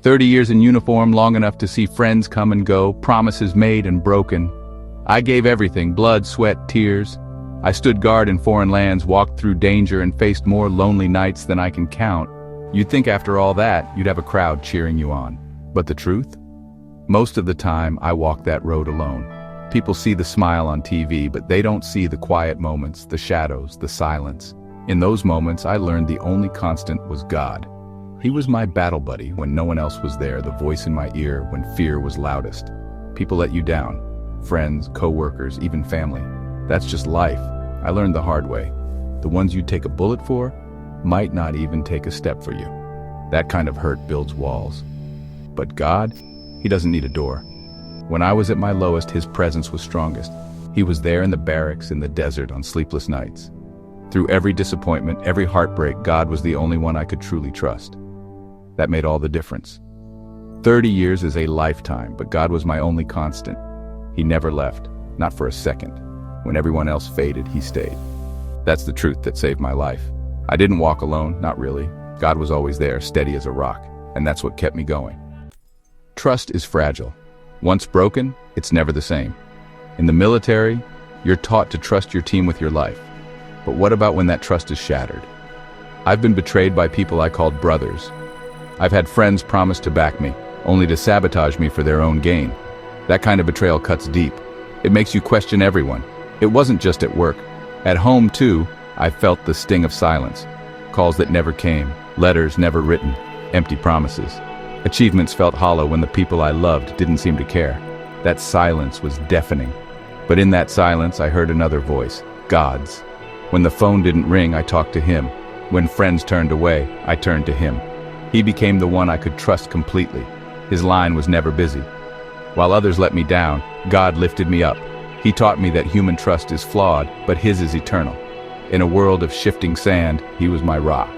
30 years in uniform, long enough to see friends come and go, promises made and broken. I gave everything, blood, sweat, tears. I stood guard in foreign lands, walked through danger, and faced more lonely nights than I can count. You'd think after all that, you'd have a crowd cheering you on. But the truth? Most of the time, I walk that road alone. People see the smile on TV, but they don't see the quiet moments, the shadows, the silence. In those moments, I learned the only constant was God. He was my battle buddy when no one else was there, the voice in my ear when fear was loudest. People let you down. Friends, co-workers, even family. That's just life. I learned the hard way. The ones you'd take a bullet for might not even take a step for you. That kind of hurt builds walls. But God, He doesn't need a door. When I was at my lowest, His presence was strongest. He was there in the barracks, in the desert, on sleepless nights. Through every disappointment, every heartbreak, God was the only one I could truly trust. That made all the difference. 30 years is a lifetime, but God was my only constant. He never left, not for a second. When everyone else faded, He stayed. That's the truth that saved my life. I didn't walk alone, not really. God was always there, steady as a rock, and that's what kept me going. Trust is fragile. Once broken, it's never the same. In the military, you're taught to trust your team with your life. But what about when that trust is shattered? I've been betrayed by people I called brothers. I've had friends promise to back me, only to sabotage me for their own gain. That kind of betrayal cuts deep. It makes you question everyone. It wasn't just at work. At home, too, I felt the sting of silence. Calls that never came, letters never written, empty promises. Achievements felt hollow when the people I loved didn't seem to care. That silence was deafening. But in that silence, I heard another voice, God's. When the phone didn't ring, I talked to Him. When friends turned away, I turned to Him. He became the one I could trust completely. His line was never busy. While others let me down, God lifted me up. He taught me that human trust is flawed, but His is eternal. In a world of shifting sand, He was my rock.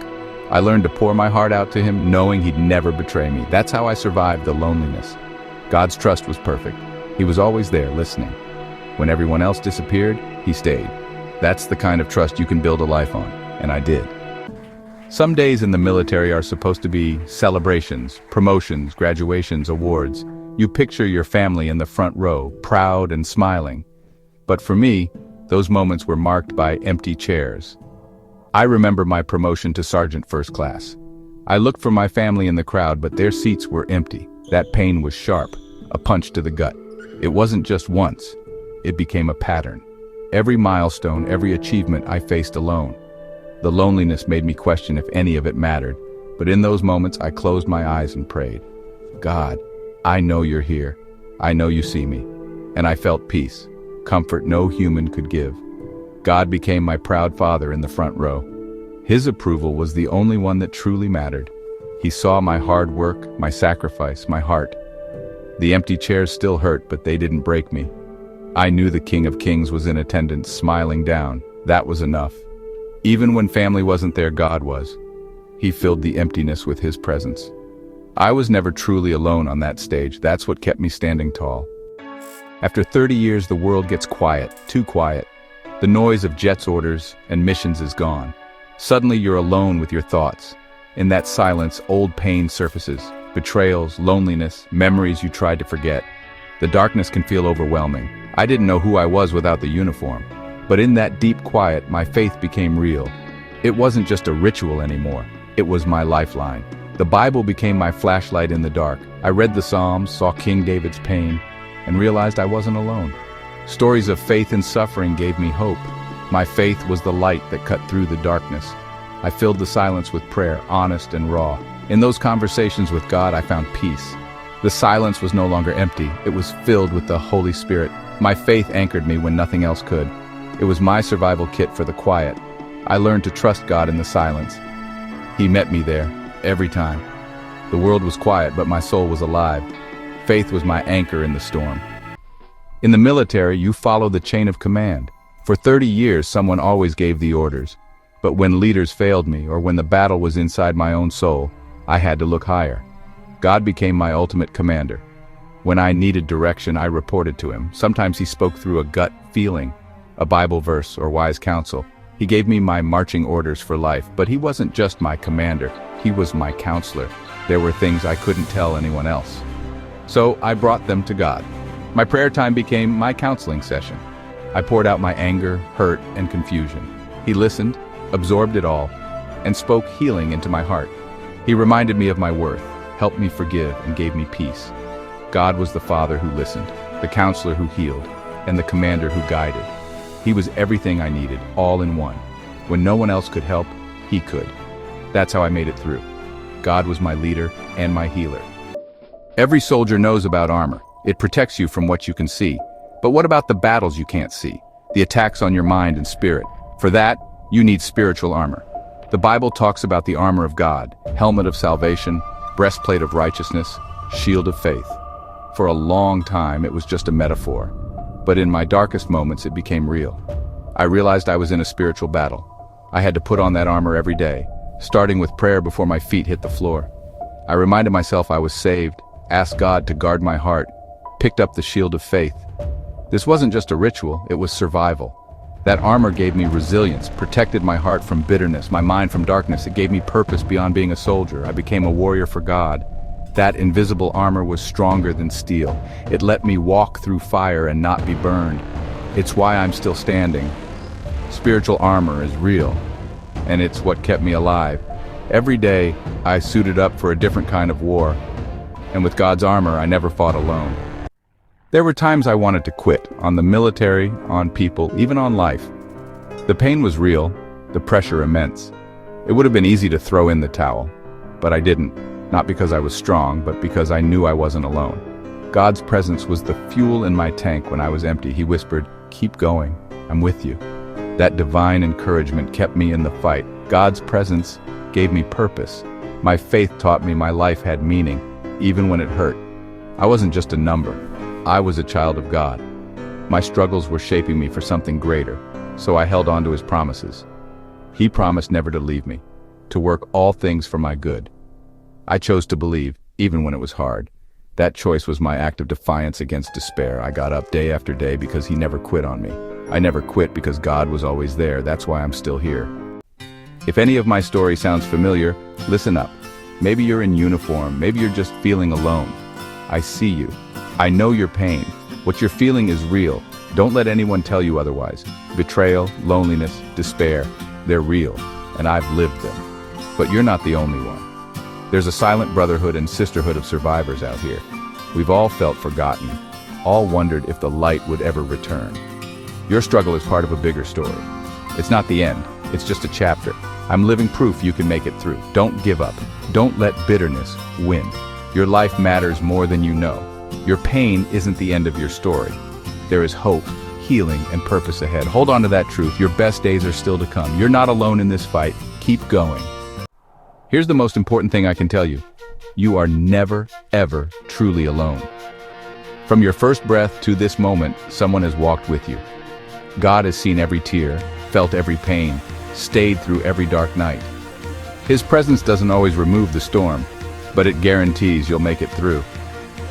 I learned to pour my heart out to Him, knowing He'd never betray me. That's how I survived the loneliness. God's trust was perfect. He was always there, listening. When everyone else disappeared, He stayed. That's the kind of trust you can build a life on, and I did. Some days in the military are supposed to be celebrations, promotions, graduations, awards. You picture your family in the front row, proud and smiling. But for me, those moments were marked by empty chairs. I remember my promotion to Sergeant First Class. I looked for my family in the crowd, but their seats were empty. That pain was sharp, a punch to the gut. It wasn't just once. It became a pattern. Every milestone, every achievement I faced alone. The loneliness made me question if any of it mattered, but in those moments I closed my eyes and prayed. God, I know You're here. I know You see me. And I felt peace, comfort no human could give. God became my proud father in the front row. His approval was the only one that truly mattered. He saw my hard work, my sacrifice, my heart. The empty chairs still hurt, but they didn't break me. I knew the King of Kings was in attendance, smiling down. That was enough. Even when family wasn't there, God was. He filled the emptiness with His presence. I was never truly alone on that stage. That's what kept me standing tall. After 30 years, the world gets quiet, too quiet. The noise of jets' orders and missions is gone. Suddenly you're alone with your thoughts. In that silence, old pain surfaces. Betrayals, loneliness, memories you tried to forget. The darkness can feel overwhelming. I didn't know who I was without the uniform. But in that deep quiet, my faith became real. It wasn't just a ritual anymore. It was my lifeline. The Bible became my flashlight in the dark. I read the Psalms, saw King David's pain, and realized I wasn't alone. Stories of faith and suffering gave me hope. My faith was the light that cut through the darkness. I filled the silence with prayer, honest and raw. In those conversations with God, I found peace. The silence was no longer empty. It was filled with the Holy Spirit. My faith anchored me when nothing else could. It was my survival kit for the quiet. I learned to trust God in the silence. He met me there, every time. The world was quiet, but my soul was alive. Faith was my anchor in the storm. In the military, you follow the chain of command. For 30 years, someone always gave the orders. But when leaders failed me, or when the battle was inside my own soul, I had to look higher. God became my ultimate commander. When I needed direction, I reported to Him. Sometimes He spoke through a gut feeling, a Bible verse or wise counsel. He gave me my marching orders for life, but He wasn't just my commander. He was my counselor. There were things I couldn't tell anyone else. So I brought them to God. My prayer time became my counseling session. I poured out my anger, hurt, and confusion. He listened, absorbed it all, and spoke healing into my heart. He reminded me of my worth, helped me forgive, and gave me peace. God was the Father who listened, the counselor who healed, and the commander who guided. He was everything I needed, all in one. When no one else could help, He could. That's how I made it through. God was my leader and my healer. Every soldier knows about armor. It protects you from what you can see. But what about the battles you can't see? The attacks on your mind and spirit? For that, you need spiritual armor. The Bible talks about the armor of God, helmet of salvation, breastplate of righteousness, shield of faith. For a long time, it was just a metaphor. But in my darkest moments, it became real. I realized I was in a spiritual battle. I had to put on that armor every day, starting with prayer before my feet hit the floor. I reminded myself I was saved, asked God to guard my heart, picked up the shield of faith. This wasn't just a ritual, it was survival. That armor gave me resilience, protected my heart from bitterness, my mind from darkness. It gave me purpose beyond being a soldier. I became a warrior for God. That invisible armor was stronger than steel. It let me walk through fire and not be burned. It's why I'm still standing. Spiritual armor is real, and it's what kept me alive. Every day, I suited up for a different kind of war, and with God's armor, I never fought alone. There were times I wanted to quit, on the military, on people, even on life. The pain was real, the pressure immense. It would have been easy to throw in the towel, but I didn't. Not because I was strong, but because I knew I wasn't alone. God's presence was the fuel in my tank when I was empty. He whispered, "Keep going, I'm with you." That divine encouragement kept me in the fight. God's presence gave me purpose. My faith taught me my life had meaning, even when it hurt. I wasn't just a number. I was a child of God. My struggles were shaping me for something greater, so I held on to His promises. He promised never to leave me, to work all things for my good. I chose to believe, even when it was hard. That choice was my act of defiance against despair. I got up day after day because He never quit on me. I never quit because God was always there. That's why I'm still here. If any of my story sounds familiar, listen up. Maybe you're in uniform, maybe you're just feeling alone. I see you. I know your pain. What you're feeling is real. Don't let anyone tell you otherwise. Betrayal, loneliness, despair, they're real, and I've lived them. But you're not the only one. There's a silent brotherhood and sisterhood of survivors out here. We've all felt forgotten, all wondered if the light would ever return. Your struggle is part of a bigger story. It's not the end, it's just a chapter. I'm living proof you can make it through. Don't give up. Don't let bitterness win. Your life matters more than you know. Your pain isn't the end of your story. There is hope, healing, and purpose ahead. Hold on to that truth. Your best days are still to come. You're not alone in this fight. Keep going. Here's the most important thing I can tell you. You are never, ever truly alone. From your first breath to this moment, someone has walked with you. God has seen every tear, felt every pain, stayed through every dark night. His presence doesn't always remove the storm, but it guarantees you'll make it through.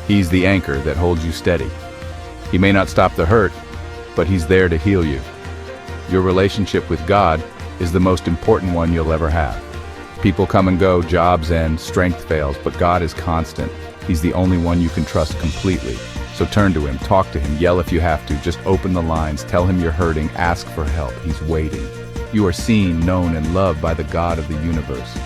He's the anchor that holds you steady. He may not stop the hurt, but He's there to heal you. Your relationship with God is the most important one you'll ever have. People come and go, jobs end, strength fails, but God is constant. He's the only one you can trust completely. So turn to Him, talk to Him, yell if you have to, just open the lines, tell Him you're hurting, ask for help. He's waiting. You are seen, known, and loved by the God of the universe.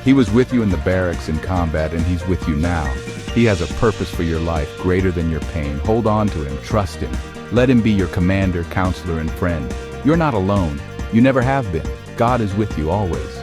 He was with you in the barracks in combat, and He's with you now. He has a purpose for your life greater than your pain. Hold on to Him, trust Him. Let Him be your commander, counselor, and friend. You're not alone. You never have been. God is with you always.